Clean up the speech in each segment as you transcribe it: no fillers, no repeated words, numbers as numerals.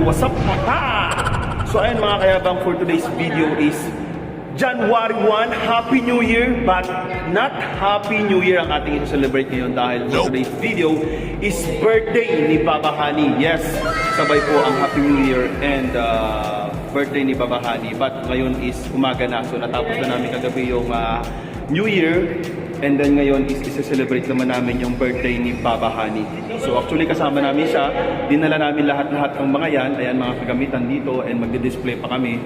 what's up? So ayun mga kayabang, for today's video is January 1, Happy New Year, but not Happy New Year ang ating i-celebrate ngayon dahil for today's video is birthday ni Baba Hani. Yes, sabay po ang Happy New Year and birthday ni Baba Hani. But ngayon is umaga na, so natapos na namin kagabi yung New Year. And then ngayon is i-celebrate naman namin yung birthday ni Baba Hani. So actually kasama namin siya, dinala namin lahat-lahat ng mga yan, ayan mga kagamitan dito and magdi-display pa kami.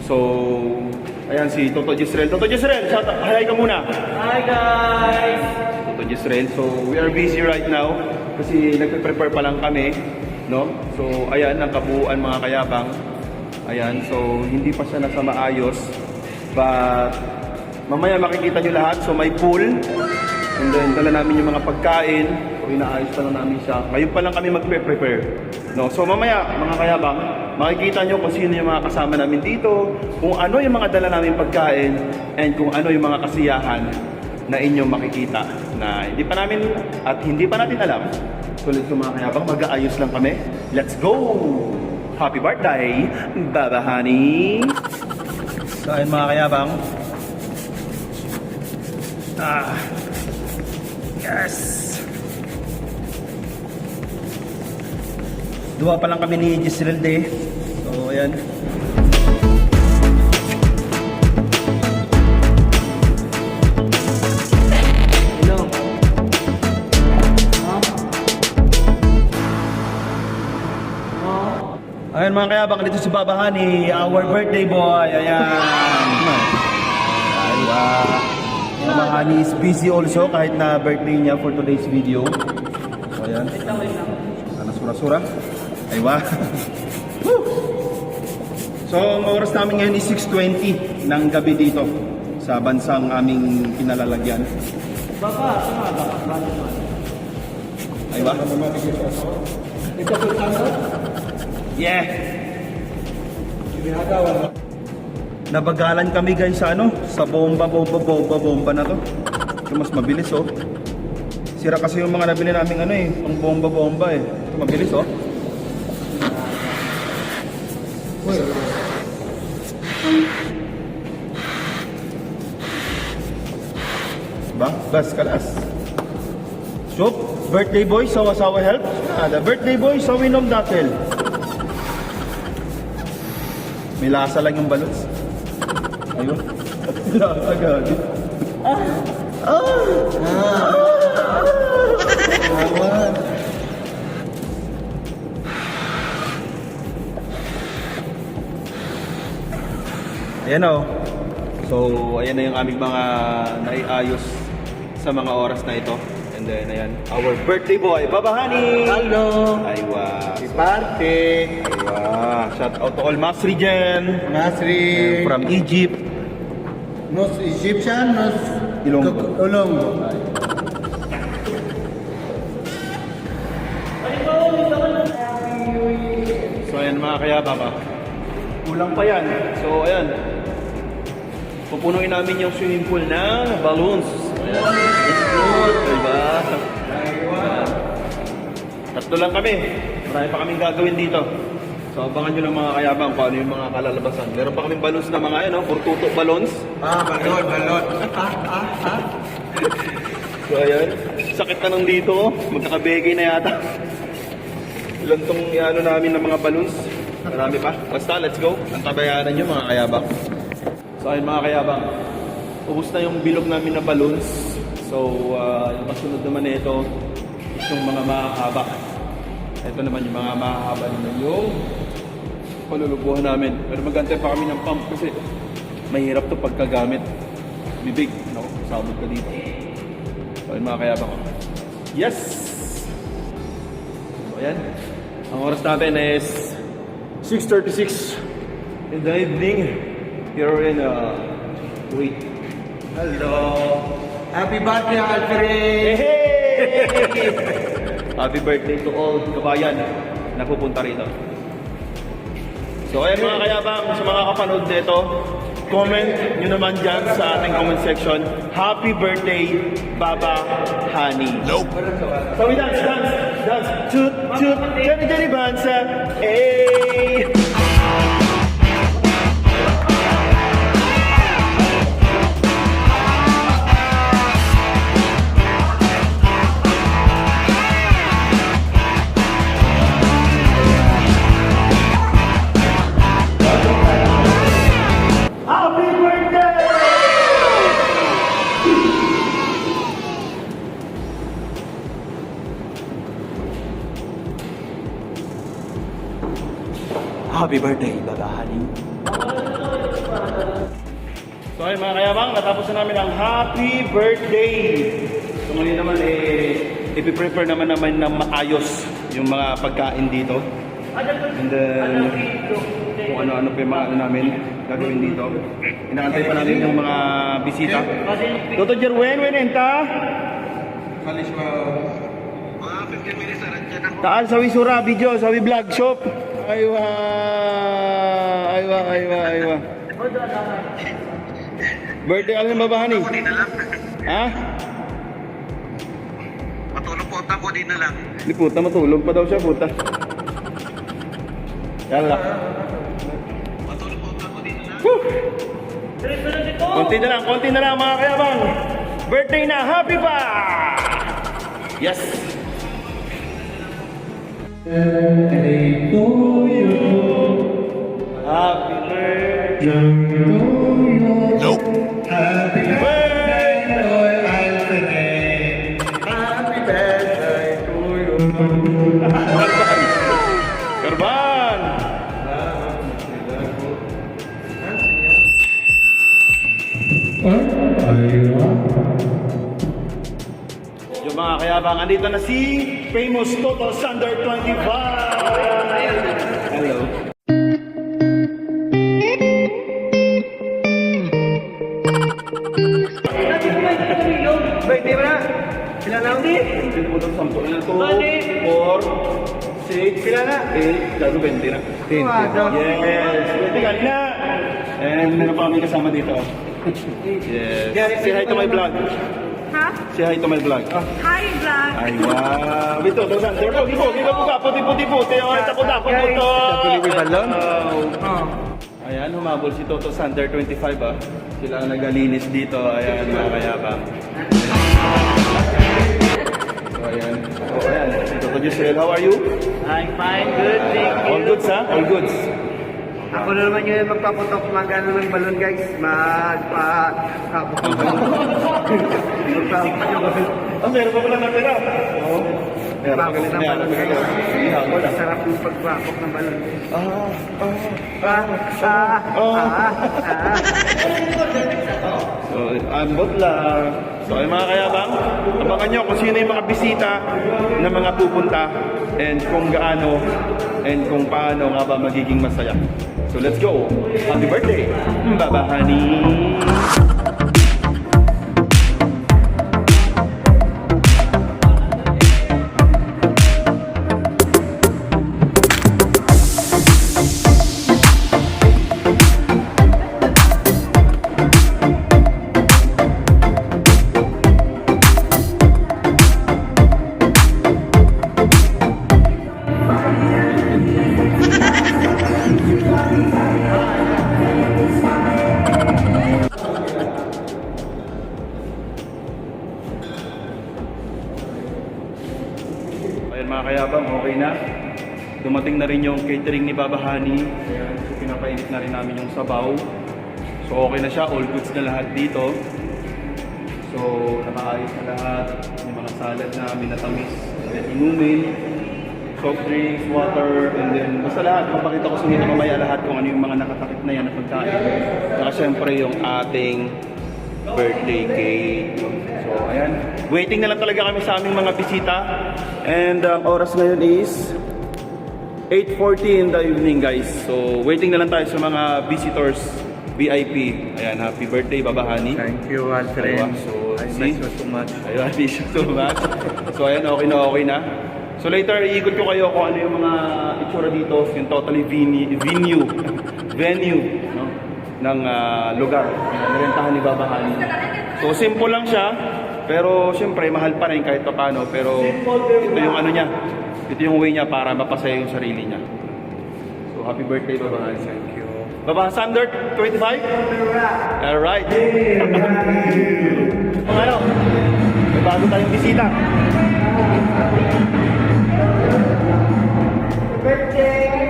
So, ayan si Toto Gisrel. Toto Gisrel, shout out, hi ka muna. Hi guys! Toto Gisrel. So, we are busy right now kasi nagpe-prepare pa lang kami, no? So, ayan ang kabuuan mga kayabang. Ayan, so hindi pa siya nasa maayos. But mamaya makikita nyo lahat. So, may pool. And then, dala namin yung mga pagkain. So, inaayos pa lang namin siya. Ngayon pa lang kami magpe-prepare. No? So, mamaya, mga kayabang, makikita nyo kung sino yung mga kasama namin dito, kung ano yung mga dala namin pagkain, and kung ano yung mga kasiyahan na inyong makikita na hindi pa namin at hindi pa natin alam. So, let's go mga kayabang, mag-aayos lang kami. Let's go! Happy birthday, Baba Hani! So, ayun mga kayabang. Yes! Dua pa lang kami ni Gisrel de. So, ayan. Hello. Ayan mga kayabang, dito si Baba Hani, our birthday boy. Ayan. Baba Hani is busy also kahit na birthday niya for today's video. So, ayan. Sana sura-sura. Aywa. So, ang oras namin ngayon is 6:20 ng gabi dito sa bansang aming pinalalagyan. Baka, Aywa. ito po sana. Yeah. Nabagalan kami guys sa ano, sa bomba na to. Ito mas mabilis oh. Sira kasi yung mga nabili namin ano eh, pang bomba eh. Ito mabilis oh. Ba? Bas kalas. So, birthday boy, sawa-sawa help. The birthday boy, sawinom datil. May lasa lang yung ballots. Ayun. Lasa gagi. Ayan o. So, ayan na yung aming mga naiayos sa mga oras na ito. And then, ayan, our birthday boy, Baba Hani! Hello. Aywa. Happy birthday. Aywa. Shout out to all Masri dyan. Nasri. From Egypt. Nos Egyptian, nos Ilonggo. Ilonggo. So, ayan mga kayabang. Kulang pa yan. So, ayan. Pupunuin namin yung swimming pool ng balloons. Ayan. It's good. Diba? Ayan. Tatlo lang kami. Marami pa kaming gagawin dito. So, abangan nyo lang mga kayabang kung ano yung mga kalalabasan. Meron pa kaming balloons na mga, ano, purtuto balloons. Balon. So, ayan. Sakit na nung dito. Magkakabegay na yata. Ilan tong ano namin ng mga balloons. Marami pa. Basta, let's go. Ang tabayanan nyo mga kayabang. So, ayun mga kayabang. Ubus na yung bilog namin na balloons. So, yung kasunod naman na ito, yung mga mahahaba. Ito naman yung mga mahahaba naman yung palulubuhan namin. Pero magantay pa kami ng pump kasi mahirap to pagkagamit. Bibig. Naku, sabot ka dito. So, ayun mga kayabang. Yes! So, ayan. Ang oras natin is 6:36 in the evening. Here in wait. Hello. Happy birthday, Alfred. Hey! Happy birthday to all kabayan na pupunta rito. So ayan mga kayabang, sa mga kapanood nito, comment nyo naman dyan sa ating comment section. Happy birthday, Baba Hani. Nope. So we dance. dance. Toot, toot, Johnny, Johnny Bansa. Hey! Happy birthday! Happy birthday, babahani. So ayun mga kayabang, natapos na namin ang happy birthday. So ngayon naman ipiprepare naman ng maayos yung mga pagkain dito. And then, kung ano-ano pa yung mga ano namin gagawin dito. Inaantay pa natin yung mga bisita. Toto Jerwen, wenenta? Kalis mo. Taal sa Wisura, video, sa vlog shop. Aywa, aywa, aywa, aywa. Birthday ka ng babahani? Ha? Matulog po ako din na lang. Di puta, matulog pa daw siya, puta. Yala. Matulog po ako din na lang. Woo! Konti na lang mga kayabang. Birthday na, happy pa! Yes! Birthday to you. Happy birthday! Nope. Happy birthday, Loy Alfred. Happy birthday to you. Karban! Yung mga kayabang, andito na si famous Total Thunder 25! Hello. Birthday mo na? Sila na? Hindi mo ito 10 na 2, 4, 6, Sila na? 8, lalo 20 na. Yes, 20 kanina. And meron pa kami kasama dito. Yes. Say hi to my vlog. Ha? Say hi to my vlog. Hi, vlog. Ay, wow. Ito, Total Thunder. Puti po ka. Puti-puti. Ay, tapos-tapos po to. Pili balon? Ayan, humabol si Toto Sander 25 ah. Sila ang nagalinis dito. Ayan, mga kayabang. So, ayan. So, ayan. Toto Giselle, how are you? I'm fine, good, thank you. All goods, ha? All goods. Ako na naman yung magpaputok magano ng balon, guys. Magpaputok. Ah, meron pa pala na pera. Oo. Meron pa Magpaputok ng pala balon, na guys. pera. Wala. Sarap yung pagpapok ng balon. So, ambot lang. So, ay mga kayabang, abangan nyo kung sino yung mga bisita na mga pupunta and kung gaano and kung paano nga ba magiging masaya. So, let's go! Happy birthday! Babahani! Ayan mga kayabang, okay na. Dumating na rin yung catering ni Babahani. Ayan, so pinapainit na rin namin yung sabaw. So okay na siya, all goods na lahat dito. So nakaayos na lahat. May mga salad na minatamis. And then inumin, soft drinks, water, and then basta lahat. Papakita ko sa inyo mamaya lahat kung ano yung mga nakatakip na yan na pagkain. Saka syempre yung ating birthday cake. So ayan, waiting na lang talaga kami sa aming mga bisita. And oras ngayon is 8:40 in the evening, guys. So waiting na lang tayo sa mga visitors, VIP. Ayan, happy birthday Babahani. Thank you, Alfred. Aywa, so I see? miss you so much. Ayun, I miss you so much. So ayan, okay na. So later, iikot ko kayo kung ano yung mga itsura dito, yung totally venue, no? Ng lugar na nirentahan ni Babahani. So simple lang siya, Pero siyempre, mahal pa rin kahit paano. Pero ito yung ano niya. Ito yung way niya para mapasaya yung sarili niya. So, happy birthday, Baba. Thank you. Baba, standard 25? Alright. Ano? May bago tayong bisita.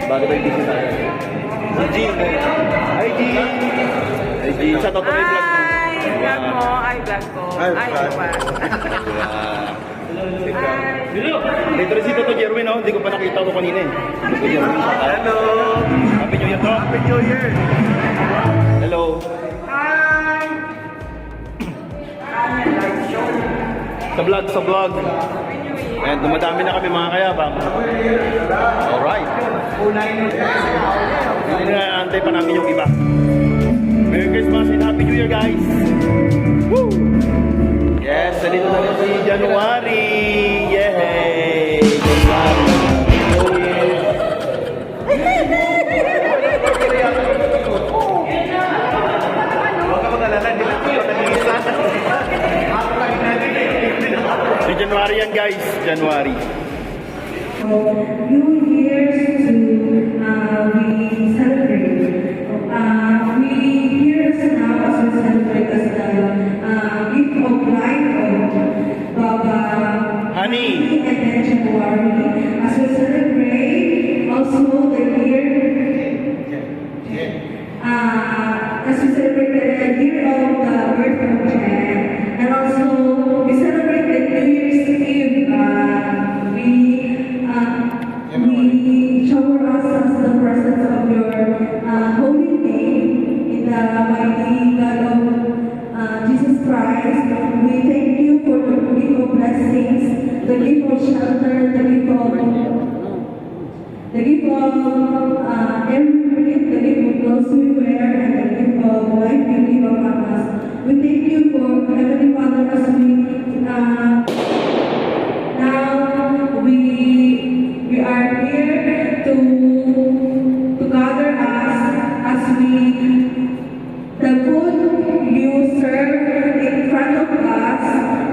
Bago tayong bisita. Si Jean. Hi, Jean. Hi, Jean. Sa totoo may vlog mo. Ay, vlog mo. Ay, vlog ko. Ay, Ay, vlog. diba? Dito rin si Toto Jerwin, no? Hindi ko pa nakita ko kanina eh. Toto Jerwin. Hello! Happy New Year, to. Happy New Year! Hello. Sa vlog. And dumadami na kami mga kayabang. Alright. Hindi na antay pa namin yung iba. Merry Christmas and Happy New Year, guys. Woo! Yes, nandito na rin si January. Yay! January. Oh, yeah. Huwag ka mag-alala, hindi lang kayo nag-iisa. Si January yan, guys. January. New Year's to we celebrate. We here as now as we celebrate as the gift of life of Baba Honey. and then January. As we celebrate also the year as we celebrate the year of the birth of Jan, and also we celebrate the New Year's Eve. We shower us as the presence of your holy name in the mighty God of Jesus Christ. We thank you for the gift of blessings, the gift of shelter, the gift of every breath, the gift of clothes we wear, and the gift of life you give upon us. We thank you for Heavenly Father as we are here to gather us as the food you serve in front of us.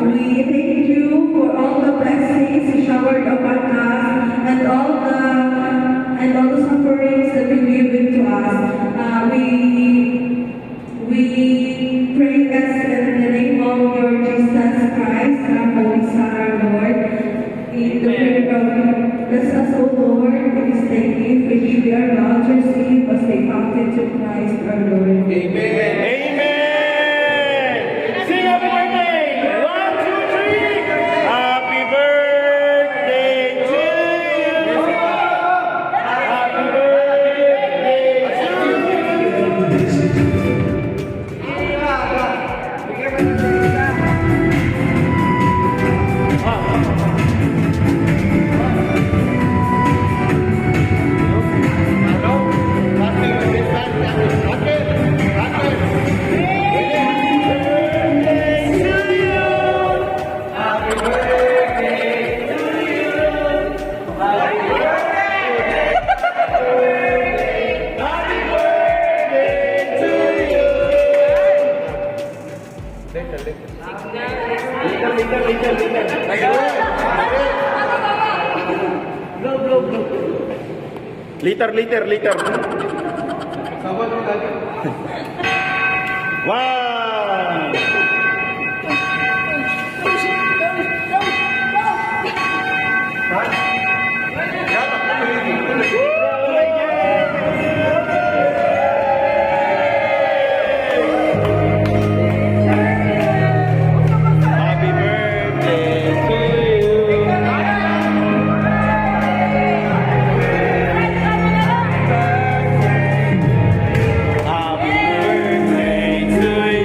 We thank you for all the blessings you showered upon us and all the sufferings that you given to us. We pray this in the name of your Jesus Christ, our Holy Son, our Lord. In the prayer of bless us, O Lord, in this day gift which we are about to receive as they fountain to Christ our Lord. Amen. Sing happy birthday. 1, 2, 3. Happy birthday to you. Happy birthday to you. Liter. Wow! Happy birthday to you. Happy birthday to you.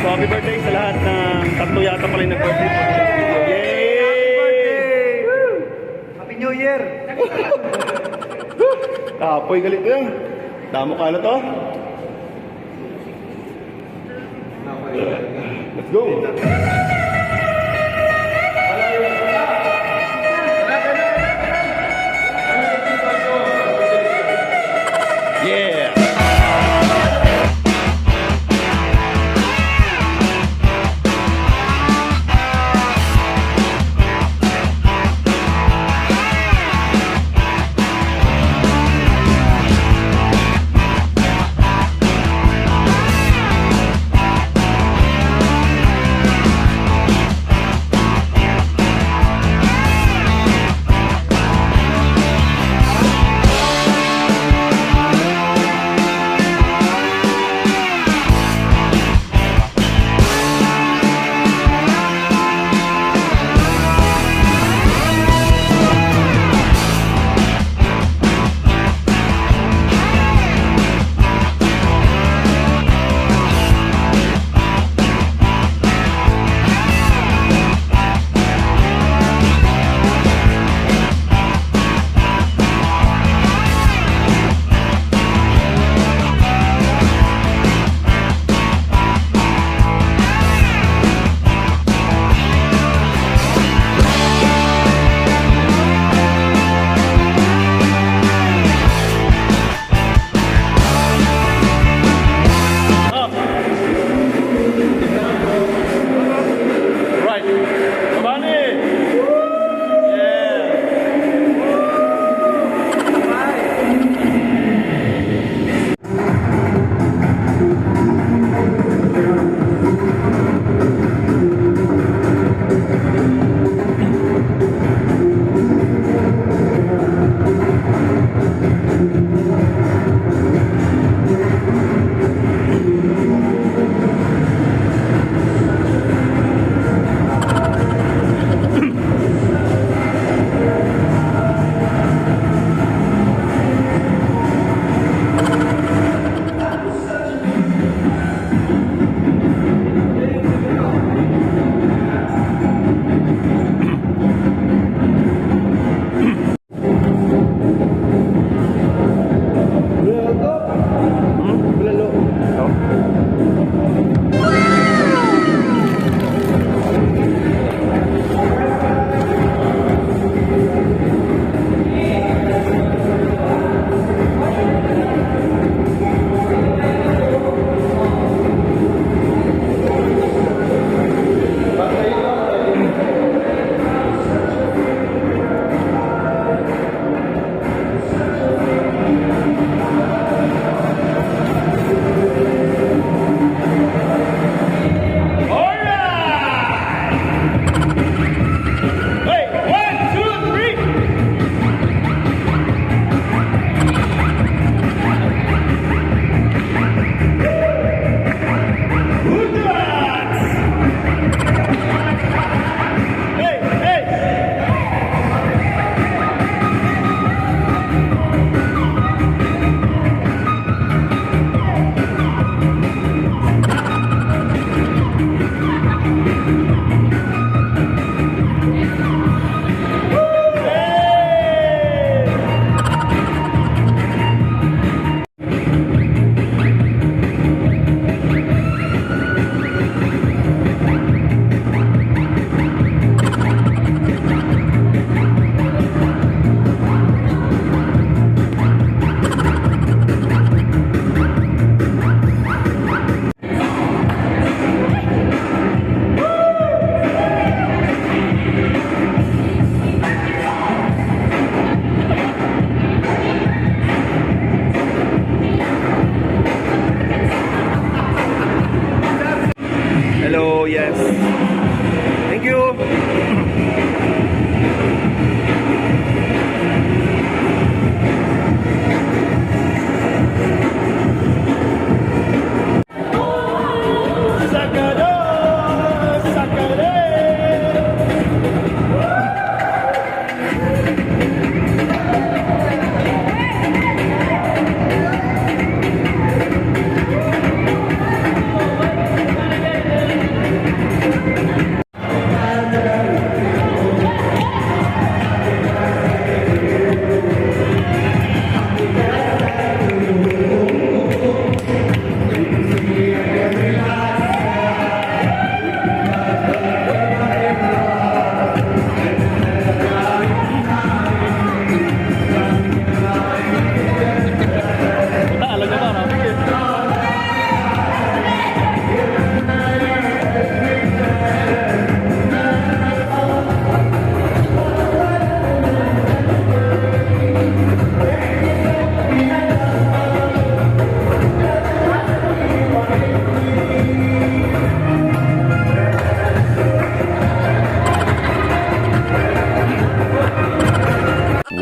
happy birthday sa lahat ng tatlo yata pala yung nag-birthday. Yay! Happy New Year! Apoy galit yan. Damo ka na to. Let's go. Yeah.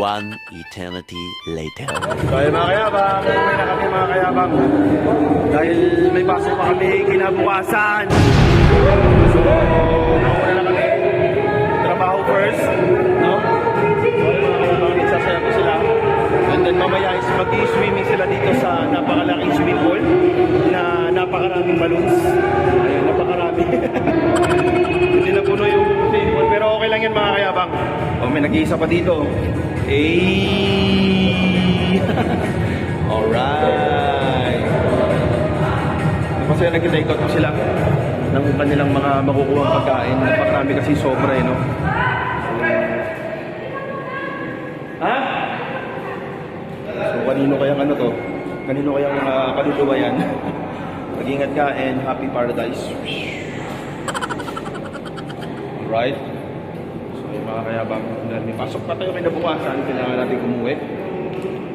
One eternity later. So ayun mga kayabang, uwi na kami mga kayabang. Dahil may pasok pa kami kinabukasan. So, nauna na kami. Trabaho first, no? So ayun mga kayabang, nagsasaya ko sila. And then mamaya is mag-i-swimming sila dito sa napakalaking swimming pool na napakaraming balloons. Ayun, napakarami. Hindi na puno yung swimming pool, pero okay lang yan mga kayabang. O, may nag-iisa pa dito. Hey! Alright! Kasi nag-take out ko sila ng kanilang mga makukuha pagkain. Napakarami kasi sobra eh, no? Ha? So, kanino kayang ano to? Kanino kayang kaluluwa yan? Mag-ingat ka and happy paradise. Alright? So, yung mga kayabang, dahil may pasok pa tayo kinabukasan, kailangan natin umuwi.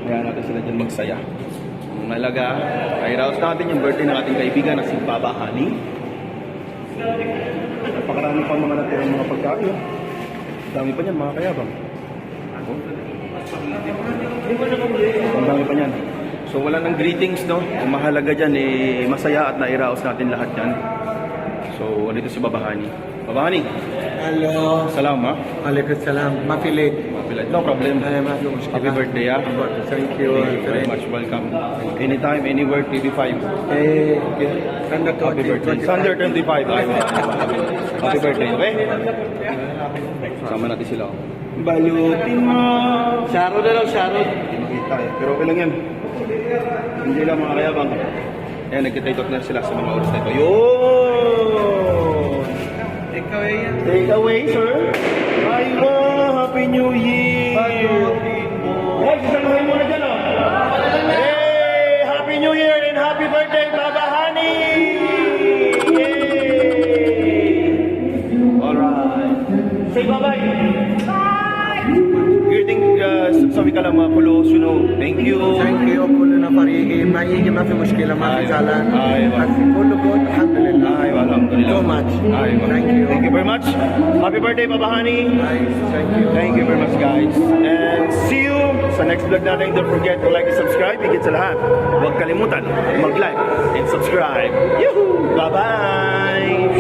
Kaya natin sila dyan magsaya. Ang malaga, i-rouse natin yung birthday ng ating kaibigan na si Baba Honey. Napakarami pa mga natirang mga pagkain. Dami pa niyan mga kayabang. Ang dami pa niyan. So wala nang greetings, no? Ang mahalaga dyan, eh, masaya at na-rouse natin lahat yan. So, dito si Baba Honey. Baba Honey, Hello. salam ha? Alaikum salam. Mapilit. No problem. Happy Happy birthday ha? Thank you. Thank you very much. Welcome. Anytime, anywhere, TV5. Eh, Okay. Thunder Happy birthday. Thunder 25. Happy birthday, okay? Sama natin sila. Balutin mo. Sharo na lang, Sharo. Hindi makita eh. Pero okay lang yan. Hindi lang mga kayabang. Ayan, nagkitaitot na sila sa mga oras na ito. Yun! Ikaw eh yan. Take away, sir. Aywa! Happy New Year! Guys, isang buhay muna dyan, oh. Hey! Happy New Year and happy birthday, Baba Honey! Yay! Alright. Say bye-bye! Greeting sabi ka lang mga kulos, you know. Thank you. Thank you. كلنا فريقي ما يجي ما في مشكلة ما في زعلان. أيوة. بس كله good الحمد لله. Ay, alhamdulillah. So much. Aywa. Thank you. Thank you very much. Happy birthday, Baba Honey. Nice. Thank you. Thank you very much, guys. And see you sa next vlog natin. Don't forget to like and subscribe. Higit sa lahat, huwag kalimutan mag-like and subscribe. Yahoo! Bye-bye!